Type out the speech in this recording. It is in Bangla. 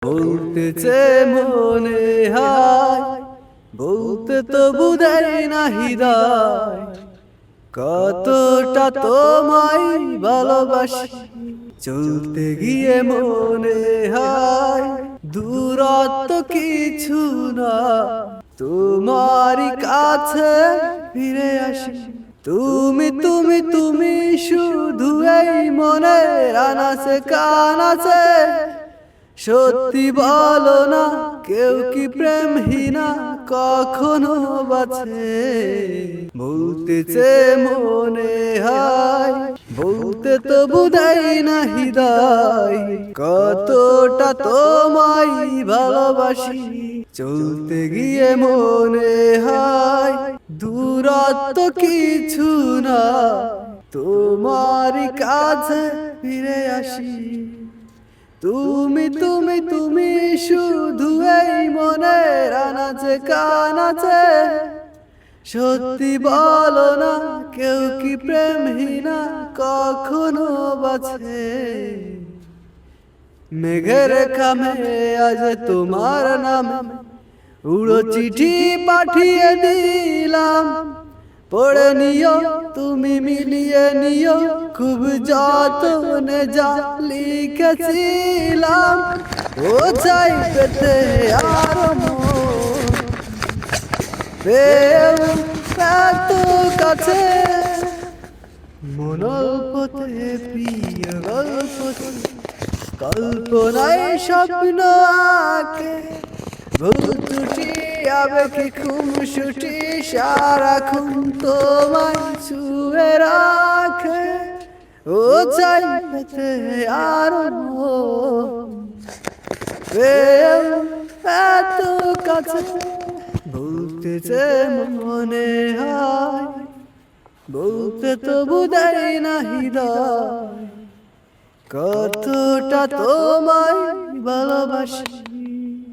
বলতেছে মনে হয়, বলতে তো বুঝাই না হৃদয়, কতটা তোমায় ভালোবাসি। চলতে গিয়ে মনে হয় দূরত্ব কিছু না, তোমারই কাছে ফিরে আসি। তুমি তুমি তুমি শুধু এই মনের আনাচে কানাচে, সত্যি বলো না কেউ কি প্রেমহীনা কখনো বাঁচে। বলতেছে মনে হয়, বলতে তো বুঝাই না হৃদয়, কতটা তোমায় ভালোবাসি। চলতে গিয়ে মনে হয় দূরত্ব কিছু না, তোমারই কাছে ফিরে আসি। তুমি তুমি তুমি শুধু এই মনের আনাচে কানাচে, সত্যি বলো না কেউ কি প্রেমহীনা কখনো বাঁচে। মেঘের খামে আজ তোমার নাম উড়ো চিঠি পাঠিয়ে দিলাম, পড়ে নিও তুমি মিলিয়ে নিও, খুব যত্নে যা লিখেছিলাম। ও চাই পেতে আরো এত কাছে, মনোল্পতে প্রিয় গল্প, কল্পনায় স্বপ্ন আঁকে, ভুল ত্রুটি আবেগে খুনসুটি সারাক্ষণ তোমায় ছুঁয়ে রাখে। ও চাই পেতে আরো এত কাছে, বলতেছে মনে হয়, বলতে তো বুঝাই না হৃদয়, কতটা তোমায় ভালোবাসি।